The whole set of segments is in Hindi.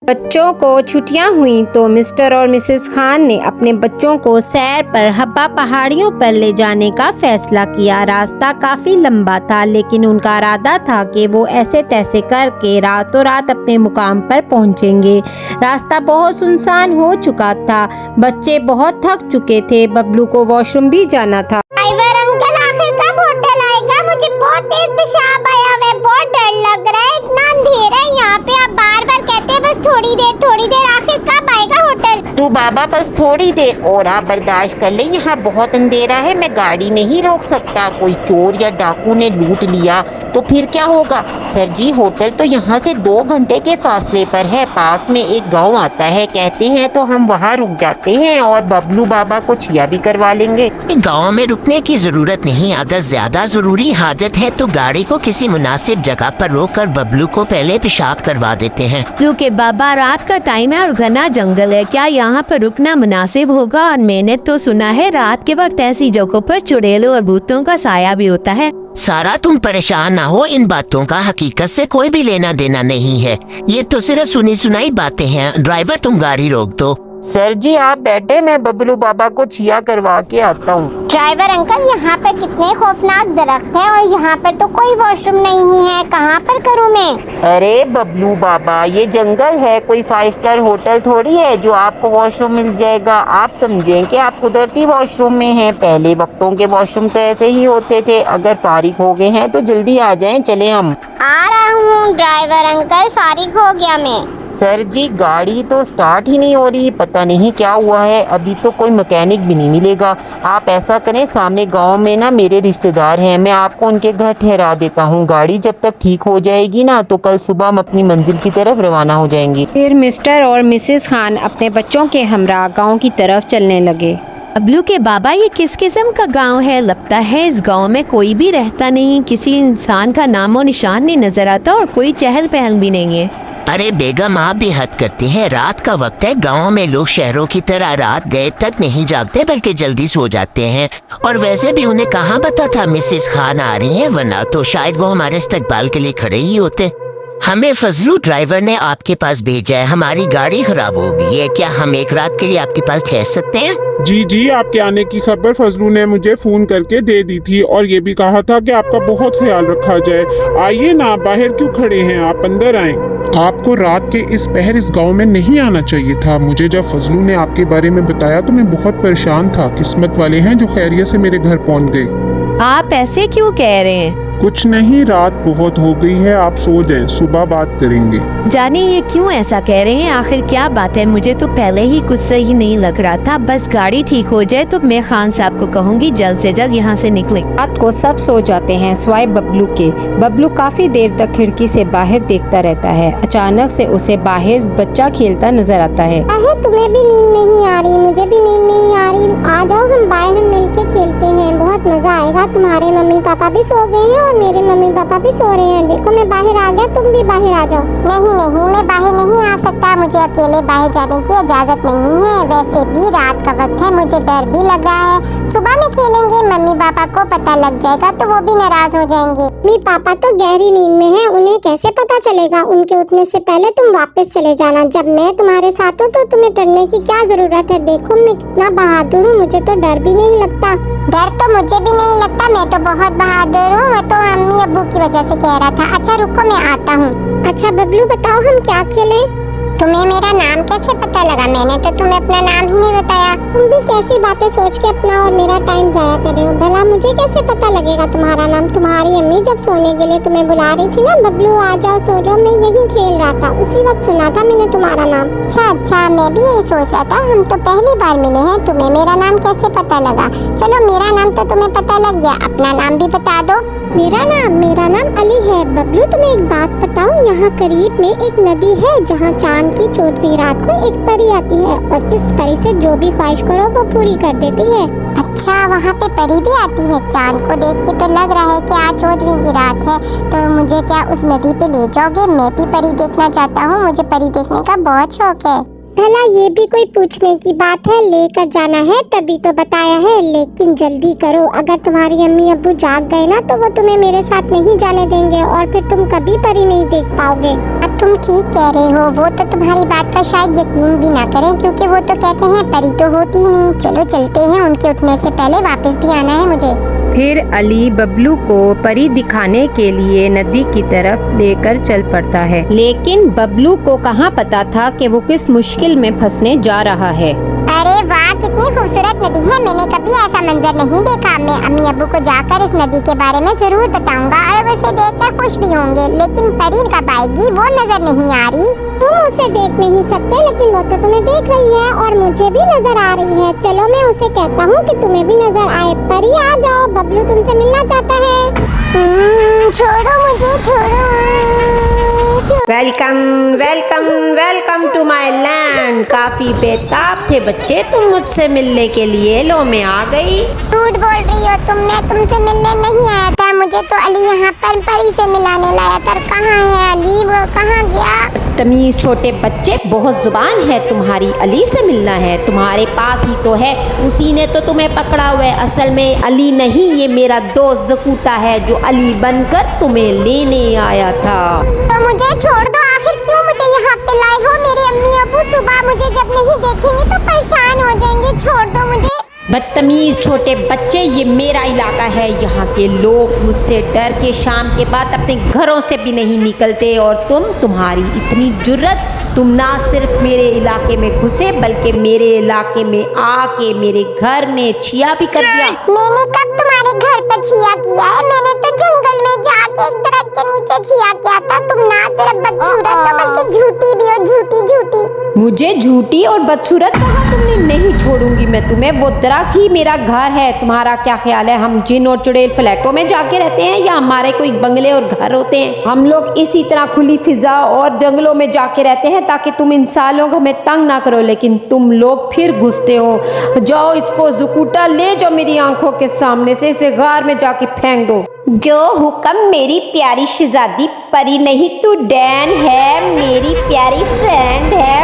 बच्चों को छुट्टियां हुई तो मिस्टर और मिसेस खान ने अपने बच्चों को सैर पर हब्बा पहाड़ियों पर ले जाने का फैसला किया। रास्ता काफी लंबा था, लेकिन उनका इरादा था कि वो ऐसे तैसे करके रातों रात अपने मुकाम पर पहुंचेंगे। रास्ता बहुत सुनसान हो चुका था, बच्चे बहुत थक चुके थे, बबलू को वॉशरूम भी जाना था। ड्राइवर अंकल आखिर कब होटल आएगा? मुझे बहुत तेज पेशाब आया हुआ है, बहुत डर लग रहा है, इतना अंधेरा है यहाँ पे। आप बार बार कहते हैं बस थोड़ी देर, आखिर कब आएगा होटल? तू बाबा बस थोड़ी देर और आप बर्दाश्त कर ले, यहाँ बहुत अंधेरा है, मैं गाड़ी नहीं रोक सकता। कोई चोर या डाकू ने लूट लिया तो फिर क्या होगा? सर जी होटल तो यहाँ से 2 घंटे के फासले पर है, पास में एक गांव आता है कहते हैं, तो हम वहाँ रुक जाते हैं और बबलू बाबा को छिया भी करवा लेंगे। गांव में रुकने की जरूरत नहीं, अगर ज्यादा जरूरी हाजत है तो गाड़ी को किसी मुनासिब जगह पर रोककर बबलू को पहले पेशाब करवा देते हैं। बबलू के बाबा, रात का टाइम है और घना जंगल है, क्या यहाँ पर रुकना मुनासिब होगा? और मैंने तो सुना है रात के वक्त ऐसी जगहों पर चुड़ैलों और भूतों का साया भी होता है। सारा तुम परेशान ना हो, इन बातों का हकीकत से कोई भी लेना देना नहीं है, ये तो सिर्फ सुनी सुनाई बातें हैं। ड्राइवर तुम गाड़ी रोक दो। सर जी आप बैठे, मैं बबलू बाबा को छिया करवा के आता हूँ। ड्राइवर अंकल यहाँ पर कितने खौफनाक दरख्त हैं और यहाँ पर तो कोई वॉशरूम नहीं है, कहाँ पर करूँ मैं? अरे बबलू बाबा ये जंगल है, कोई 5 स्टार होटल थोड़ी है जो आपको वॉशरूम मिल जाएगा। आप समझें कि आप कुदरती वॉशरूम में हैं, पहले वक्तों के वॉशरूम तो ऐसे ही होते थे। अगर फारिग हो गए हैं तो जल्दी आ जाएं, चले हम। आ रहा हूँ ड्राइवर अंकल, फारिग हो गया मैं। सर जी गाड़ी तो स्टार्ट ही नहीं हो रही, पता नहीं क्या हुआ है, अभी तो कोई मैकेनिक भी नहीं मिलेगा। आप ऐसा करें, सामने गांव में ना मेरे रिश्तेदार हैं, मैं आपको उनके घर ठहरा देता हूँ। गाड़ी जब तक ठीक हो जाएगी ना तो कल सुबह हम अपनी मंजिल की तरफ रवाना हो जाएंगे। फिर मिस्टर और मिसेस खान अपने बच्चों के हमरा गांव की तरफ चलने लगे। बबलू के बाबा, ये किस किस्म का गांव है? लगता है इस गांव में कोई भी रहता नहीं, किसी इंसान का नामो निशान नहीं नजर आता और कोई चहल पहल भी नहीं है। अरे बेगम आप भी हद करती हैं, रात का वक्त है, गांव में लोग शहरों की तरह रात देर तक नहीं जागते बल्कि जल्दी सो जाते हैं। और वैसे भी उन्हें कहाँ पता था मिसेस खान आ रही हैं, वरना तो शायद वो हमारे इस्तकबाल के लिए खड़े ही होते। हमें फजलू ड्राइवर ने आपके पास भेजा है, हमारी गाड़ी खराब हो गई है, क्या हम एक रात के लिए आपके पास ठहर सकते हैं? जी आपके आने की खबर फजलू ने मुझे फोन करके दे दी थी और ये भी कहा था कि आपका बहुत ख्याल रखा जाए। आइए ना, बाहर क्यों खड़े हैं, आप अंदर आएं। आपको रात के इस पहर इस गांव में नहीं आना चाहिए था। मुझे जब फजलू ने आपके बारे में बताया तो मैं बहुत परेशान था। किस्मत वाले हैं जो खैरियत से मेरे घर पहुंच गए। आप ऐसे क्यों कह रहे हैं? कुछ नहीं, रात बहुत हो गई है, आप सो जाएं, सुबह बात करेंगे। जाने ये क्यों ऐसा कह रहे हैं, आखिर क्या बात है? मुझे तो पहले ही कुछ सही नहीं लग रहा था। बस गाड़ी ठीक हो जाए तो मैं खान साहब को कहूँगी जल्द से जल्द यहाँ से निकले। रात को सब सो जाते हैं स्वाय बबलू के। बबलू काफी देर तक खिड़की से बाहर देखता रहता है। अचानक से उसे बाहर बच्चा खेलता नजर आता है। तुम्हें भी नींद नहीं आ रही? मुझे भी नींद नहीं आ रही। आ जाओ हम बाहर मिलके खेलते हैं, बहुत मजा आएगा। तुम्हारे मम्मी पापा भी सो गए हैं और मेरे मम्मी पापा भी सो रहे हैं। देखो मैं बाहर आ गया, तुम भी बाहर आ जाओ। नहीं मैं बाहर नहीं आ सकता, मुझे अकेले बाहर जाने की इजाजत नहीं है। वैसे भी रात का वक्त है, मुझे डर भी लग रहा है। सुबह में खेलेंगे, मम्मी पापा को पता लग जाएगा तो वो भी नाराज हो जाएंगे। मम्मी पापा तो गहरी नींद में हैं, उन्हें कैसे पता चलेगा? उनके उठने से पहले तुम वापस चले जाना। जब मैं तुम्हारे साथ हूँ तो तुम्हें डरने की क्या जरूरत है? देखो मैं कितना बहादुर हूँ, मुझे तो डर भी नहीं लगता। डर तो मुझे भी नहीं लगता, मैं तो बहुत बहादुर हूँ। वो तो अम्मी अब्बू की वजह से कह रहा था। अच्छा रुको मैं आता हूँ। अच्छा बबलू बताओ हम क्या खेलें? तुम्हें मेरा नाम कैसे पता लगा? मैंने तो तुम्हें अपना नाम ही नहीं बताया। तुम भी कैसी बातें सोच के अपना और मेरा टाइम जाया कर रहे हो। भला मुझे कैसे पता लगेगा तुम्हारा नाम? तुम्हारी अम्मी जब सोने के लिए तुम्हें बुला रही थी ना, बबलू आ जाओ सो जाओ, मैं यही खेल रहा था, उसी वक्त सुना था मैंने तुम्हारा नाम। अच्छा मैं भी यही सोच रहा था, हम तो पहली बार मिले हैं, तुम्हें मेरा नाम कैसे पता लगा? चलो मेरा नाम तो तुम्हें पता लग गया, अपना नाम भी बता दो। मेरा नाम अली है। बबलू तुम्हें एक बात बताऊं, यहाँ करीब में एक नदी है जहाँ चांद की 14वीं रात को एक परी आती है और इस परी से जो भी ख्वाहिश करो वो पूरी कर देती है। अच्छा वहाँ पे परी भी आती है? चांद को देख के तो लग रहा है कि आज 14वीं की रात है, तो मुझे क्या उस नदी पे ले जाओगे? मैं भी परी देखना चाहता हूँ, मुझे परी देखने का बहुत शौक है। भला ये भी कोई पूछने की बात है? लेकर जाना है तभी तो बताया है, लेकिन जल्दी करो, अगर तुम्हारी अम्मी अब्बू जाग गए ना तो वो तुम्हें मेरे साथ नहीं जाने देंगे और फिर तुम कभी परी नहीं देख पाओगे। अब तुम ठीक कह रहे हो, वो तो तुम्हारी बात का शायद यकीन भी ना करें, क्योंकि वो तो कहते हैं परी तो होती ही नहीं। चलो चलते हैं, उनके उठने से पहले वापस भी आना है मुझे। फिर अली बबलू को परी दिखाने के लिए नदी की तरफ लेकर चल पड़ता है, लेकिन बबलू को कहाँ पता था कि वो किस मुश्किल में फंसने जा रहा है। अरे वाह, कितनी खूबसूरत नदी है, मैंने कभी ऐसा मंजर नहीं देखा। मैं अम्मी अब्बू को जाकर इस नदी के बारे में जरूर बताऊंगा और वो इसे देखकर खुश भी होंगे, लेकिन परी कब आएगी वो नजर नहीं आ रही। तुम उसे देख नहीं सकते, लेकिन वो तो तुम्हें देख रही है और मुझे भी नजर आ रही है। चलो मैं उसे कहता हूँ कि तुम्हें भी नजर आए। परी आ जाओ, बबलू तुमसे मिलना चाहता है। छोड़ो मुझे, छोड़ो। Welcome welcome welcome to my land. काफी बेताब थे बच्चे तुम मुझसे मिलने के लिए, लो मैं आ गई। झूठ बोल रही हो तुम, मैं तुमसे मिलने नहीं आया था, मुझे तो अली यहाँ पर परी से मिलाने लाया था। कहाँ है अली, वो कहाँ गया? तमीज छोटे बच्चे, बहुत जुबान है तुम्हारी। अली से मिलना है, तुम्हारे पास ही तो है, उसी ने तो तुम्हें पकड़ा हुआ है। असल में अली नहीं, ये मेरा दोस्त जकूटा है जो अली बनकर तुम्हें लेने आया था। तो मुझे छोड़ दो, आखिर क्यों मुझे यहाँ पे लाए हो? मेरे अम्मी अब्बू सुबह मुझे जब नहीं देखेंगे तो परेशान हो जाएंगे, छोड़ दो मुझे। बदतमीज छोटे बच्चे, ये मेरा इलाका है, यहाँ के लोग मुझसे डर के शाम के बाद अपने घरों से भी नहीं निकलते, और तुम्हारी इतनी जुर्रत, तुम ना सिर्फ मेरे इलाके में घुसे बल्कि मेरे इलाके में आके मेरे घर में छिया भी कर दिया। मैंने कब तुम्हारे घर पर छिया किया है? मैंने तो जंगल में जाके एक दरख्त के नीचे छिया किया था। तुम ना सिर्फ बदसूरत हो बल्कि झूठी भी हो, झूठी झूठी। मुझे झूठी और बदसूरत कहा तुमने? नहीं छोड़ूंगी मैं तुम्हें, वो दरख्त ही मेरा घर है। तुम्हारा क्या ख्याल है हम जिन और चुड़ैल फ्लैटों में जाके रहते हैं या हमारे कोई बंगले और घर होते हैं? हम लोग इसी तरह खुली फिजा और जंगलों में जाके रहते हैं ताकि तुम इंसान लोग हमें तंग ना करो, लेकिन तुम लोग फिर घुसते हो। जाओ इसको जुकूटा ले जाओ मेरी आंखों के सामने से, इसे गार में जाके फेंक दो। जो हुक्म मेरी प्यारी शहजादी परी, नहीं तू डैन है, मेरी प्यारी फ्रेंड है।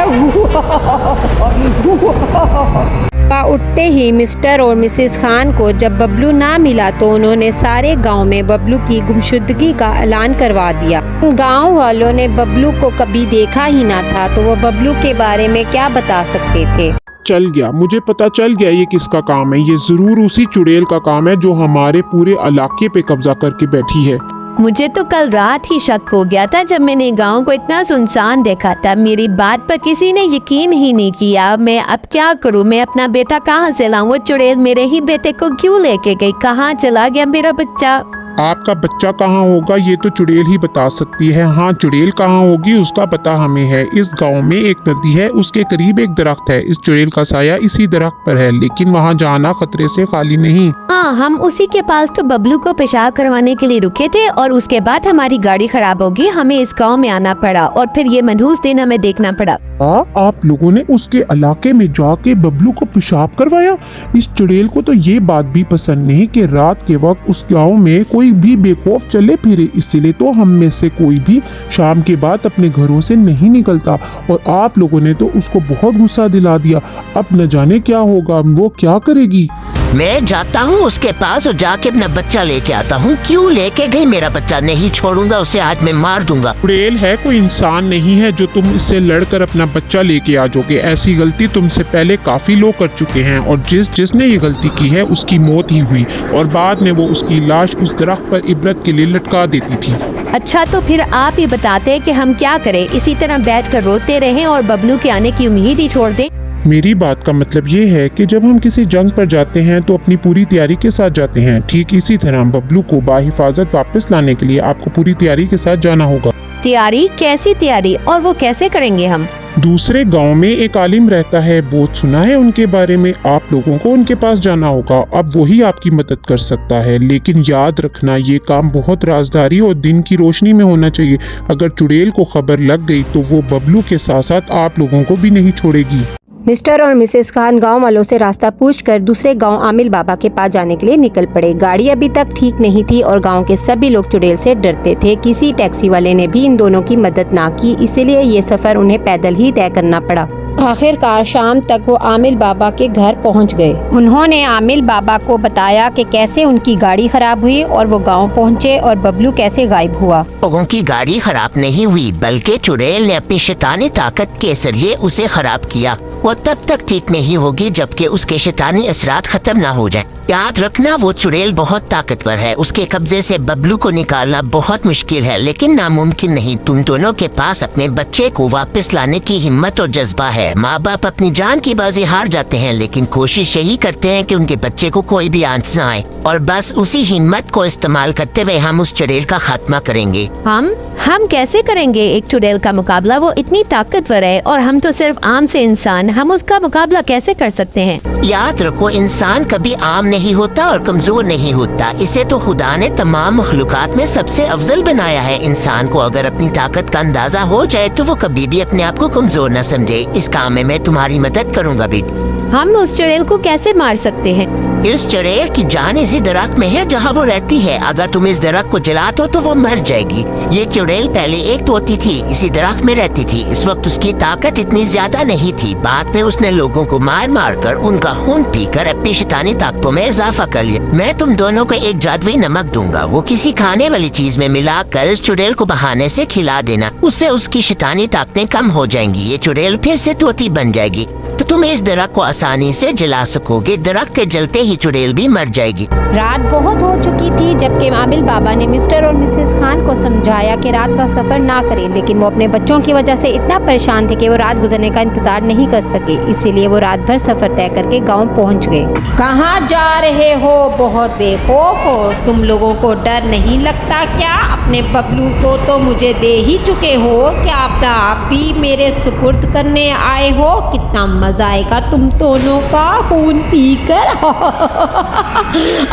उठते ही मिस्टर और मिसेस खान को जब बबलू ना मिला तो उन्होंने सारे गांव में बबलू की गुमशुदगी का ऐलान करवा दिया। गांव वालों ने बबलू को कभी देखा ही ना था, तो वो बबलू के बारे में क्या बता सकते थे। चल गया, मुझे पता चल गया ये किसका काम है। ये जरूर उसी चुड़ैल का काम है जो हमारे पूरे इलाके पे कब्जा करके बैठी है। मुझे तो कल रात ही शक हो गया था जब मैंने गांव को इतना सुनसान देखा था। मेरी बात पर किसी ने यकीन ही नहीं किया। मैं अब क्या करूं? मैं अपना बेटा कहां से लाऊं? वो चुड़ैल मेरे ही बेटे को क्यों लेके गई? कहां चला गया मेरा बच्चा? आपका बच्चा कहाँ होगा ये तो चुड़ैल ही बता सकती है। हाँ, चुड़ैल कहाँ होगी उसका पता हमें है। इस गांव में एक नदी है, उसके करीब एक दरख्त है। इस चुड़ैल का साया इसी दरख्त पर है, लेकिन वहाँ जाना खतरे से खाली नहीं। हाँ, हम उसी के पास तो बबलू को पेशाब करवाने के लिए रुके थे और उसके बाद हमारी गाड़ी खराब होगी, हमें इस गाँव में आना पड़ा और फिर ये मनहूस दिन हमें देखना पड़ा। आप लोगों ने उसके इलाके में जाके बबलू को पेशाब करवाया? इस चुड़ैल को तो ये बात भी पसंद नहीं कि रात के वक्त उस गांव में कोई भी बेखौफ चले फिरे, इसलिए तो हम में से कोई भी शाम के बाद अपने घरों से नहीं निकलता, और आप लोगों ने तो उसको बहुत गुस्सा दिला दिया। अब न जाने क्या होगा, वो क्या करेगी। मैं जाता हूँ उसके पास और जाके अपना बच्चा लेके आता हूँ। क्यों लेके गई मेरा बच्चा? नहीं छोड़ूंगा उसे, आज मैं मार दूंगा। चुड़ैल है, कोई इंसान नहीं है जो तुम इससे लड़कर अपना बच्चा लेके आ जाओगे। ऐसी गलती तुमसे पहले काफी लोग कर चुके हैं, और जिसने ये गलती की है उसकी मौत ही हुई, और बाद में वो उसकी लाश उस दरख्त पर इबरत के लिए लटका देती थी। अच्छा, तो फिर आप ही बताते हैं कि हम क्या करें? इसी तरह बैठकर रोते रहें और बबलू के आने की उम्मीद ही छोड़ दें? मेरी बात का मतलब ये है कि जब हम किसी जंग पर जाते हैं तो अपनी पूरी तैयारी के साथ जाते हैं। ठीक इसी तरह बबलू को बाहिफाजत वापस लाने के लिए आपको पूरी तैयारी के साथ जाना होगा। तैयारी? कैसी तैयारी? और वो कैसे करेंगे हम? दूसरे गांव में एक आलिम रहता है, बहुत सुना है उनके बारे में। आप लोगों को उनके पास जाना होगा, अब वही आपकी मदद कर सकता है। लेकिन याद रखना, ये काम बहुत राजदारी और दिन की रोशनी में होना चाहिए। अगर चुड़ैल को खबर लग गई तो वो बबलू के साथ साथ आप लोगों को भी नहीं छोड़ेगी। मिस्टर और मिसेस खान गांव वालों से रास्ता पूछकर दूसरे गांव आमिल बाबा के पास जाने के लिए निकल पड़े। गाड़ी अभी तक ठीक नहीं थी और गांव के सभी लोग चुड़ैल से डरते थे। किसी टैक्सी वाले ने भी इन दोनों की मदद ना की, इसीलिए ये सफर उन्हें पैदल ही तय करना पड़ा। आखिरकार शाम तक वो आमिल बाबा के घर पहुंच गए। उन्होंने आमिल बाबा को बताया कि कैसे उनकी गाड़ी खराब हुई और वो गांव पहुंचे और बबलू कैसे गायब हुआ। लोगों की गाड़ी खराब नहीं हुई बल्कि चुड़ैल ने अपनी शैतानी ताकत के जरिए उसे खराब किया। वो तब तक ठीक नहीं होगी जबकि उसके शैतानी असरात खत्म ना हो जाए। याद रखना वो चुड़ैल बहुत ताकतवर है। उसके कब्जे से बबलू को निकालना बहुत मुश्किल है लेकिन नामुमकिन नहीं। तुम दोनों के पास अपने बच्चे को वापस लाने की हिम्मत और जज्बा है। माँ बाप अपनी जान की बाजी हार जाते हैं लेकिन कोशिश यही करते हैं कि उनके बच्चे को कोई भी आंच ना आए और बस उसी हिम्मत को इस्तेमाल करते हुए हम उस चुड़ैल का खात्मा करेंगे। हम कैसे करेंगे एक चुड़ैल का मुकाबला? वो इतनी ताकतवर है और हम तो सिर्फ आम से इंसान, हम उसका मुकाबला कैसे कर सकते हैं? याद रखो इंसान कभी आम नहीं होता और कमजोर नहीं होता। इसे तो खुदा ने तमाम मखलूकात में सबसे अफजल बनाया है। इंसान को अगर अपनी ताकत का अंदाजा हो जाए तो वो कभी भी अपने आप को कमजोर न समझे। इस काम में मैं तुम्हारी मदद करूंगा बेटी। हम उस चुड़ैल को कैसे मार सकते हैं? इस चुड़ैल की जान इसी दरख्त में है जहाँ वो रहती है। अगर तुम इस दरख्त को जला दो तो वो मर जाएगी। ये चुड़ैल पहले एक तोती थी, इसी दरख्त में रहती थी। इस वक्त उसकी ताकत इतनी ज्यादा नहीं थी। बाद में उसने लोगों को मार मार कर उनका खून पीकर अपनी शैतानी ताकतों में इजाफा कर लिया। मैं तुम दोनों को एक जादुई नमक दूंगा, वो किसी खाने वाली चीज में मिलाकर इस चुड़ैल को बहाने से खिला देना। उससे उसकी शैतानी ताकतें कम हो जाएंगी। ये चुड़ैल फिर से तोती बन जाएगी तो तुम इस दरख्त को आसानी से जला सकोगे। दरख्त के जलते ही चुड़ैल भी मर जाएगी। रात बहुत हो चुकी थी जबकि आमिल बाबा ने मिस्टर और मिसेस खान को समझाया कि रात का सफर ना करें, लेकिन वो अपने बच्चों की वजह से इतना परेशान थे कि वो रात गुजरने का इंतजार नहीं कर सके। इसीलिए वो रात भर सफर तय करके गांव पहुंच गए। कहाँ जा रहे हो? बहुत बेखौफ हो। तुम लोगों को डर नहीं लगता क्या? अपने बबलू को तो मुझे दे ही चुके हो, क्या अपना आप भी मेरे सुपुर्द करने आए हो? कितना मजा आएगा तुम दोनों का खून पीकर।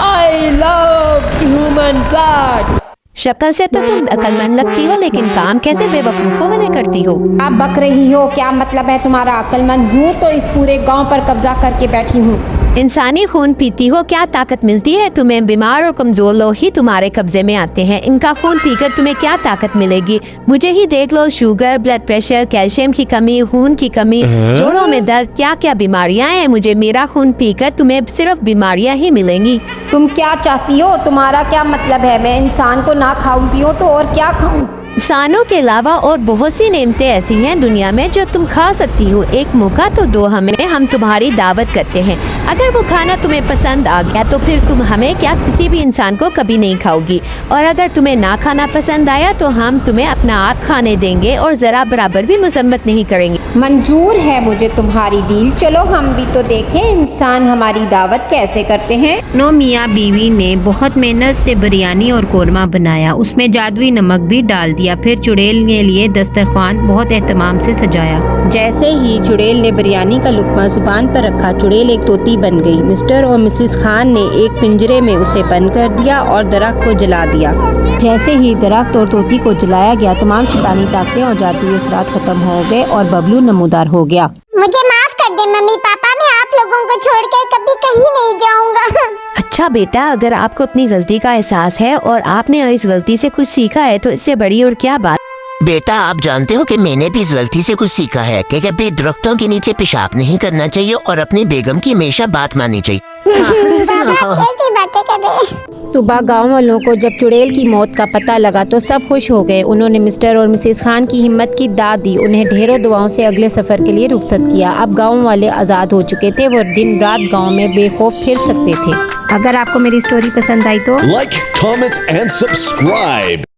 I love human blood। शक्ल से तो तुम अक्लमंद लगती हो लेकिन काम कैसे बेवकूफों वाले करती हो? आप बक रही हो? क्या मतलब है तुम्हारा? अक्लमंद हूँ तो इस पूरे गांव पर कब्जा करके बैठी हूँ। इंसानी खून पीती हो, क्या ताकत मिलती है तुम्हें? बीमार और कमजोर लोग ही तुम्हारे कब्जे में आते हैं। इनका खून पीकर तुम्हें क्या ताकत मिलेगी? मुझे ही देख लो, शुगर, ब्लड प्रेशर, कैल्शियम की कमी, खून की कमी, जोड़ों में दर्द, क्या क्या बीमारियां हैं मुझे। मेरा खून पीकर तुम्हें सिर्फ बीमारियां ही मिलेंगी। तुम क्या चाहती हो? तुम्हारा क्या मतलब है? मैं इंसान को ना खाऊं पीऊं तो और क्या खाऊं? इंसानों के अलावा और बहुत सी नेमतें ऐसी हैं दुनिया में जो तुम खा सकती हो। एक मौका तो दो हमें, हम तुम्हारी दावत करते हैं। अगर वो खाना तुम्हें पसंद आ गया तो फिर तुम हमें क्या किसी भी इंसान को कभी नहीं खाओगी, और अगर तुम्हें ना खाना पसंद आया तो हम तुम्हें अपना आप खाने देंगे और जरा बराबर भी मजम्मत नहीं करेंगे। मंजूर है मुझे तुम्हारी डील। चलो हम भी तो देखें इंसान हमारी दावत कैसे करते हैं। नो मियाँ बीवी ने बहुत मेहनत से बिरयानी और कोरमा बनाया, उसमें जादुई नमक भी डाल दिया। फिर चुड़ैल के लिए दस्तरखान बहुत एहतमाम से सजाया। जैसे ही चुड़ैल ने बिरयानी का लुकमा जुबान पर रखा, चुड़ैल एक तोती बन गई। मिस्टर और मिसेस खान ने एक पिंजरे में उसे बंद कर दिया और दरख्त को जला दिया। जैसे ही दरख्त और तोती को जलाया गया, तमाम शैतानी ताकतें और जादुई असरात खत्म हो गए और बबलू नमूदार हो गया। मुझे माफ कर दे मम्मी पापा, मैं आप लोगों को छोड़कर कभी कहीं नहीं जाऊंगा। अच्छा बेटा, अगर आपको अपनी गलती का एहसास है और आपने इस गलती से कुछ सीखा है तो इससे बड़ी और क्या बात। बेटा आप जानते हो कि मैंने भी इस गलती से कुछ सीखा है कि कभी दरख्तों के नीचे पेशाब नहीं करना चाहिए और अपनी बेगम की हमेशा बात माननी चाहिए। कैसी बातें कर रहे हैं? सुबह गांव वालों को जब चुड़ैल की मौत का पता लगा तो सब खुश हो गए। उन्होंने मिस्टर और मिसेस खान की हिम्मत की दाद दी, उन्हें ढेरों दुआओं से अगले सफर के लिए रुखसत किया। अब गांव वाले आज़ाद हो चुके थे, वो दिन रात गांव में बेखौफ फिर सकते थे। अगर आपको मेरी स्टोरी पसंद आई तो Like, comment, and subscribe.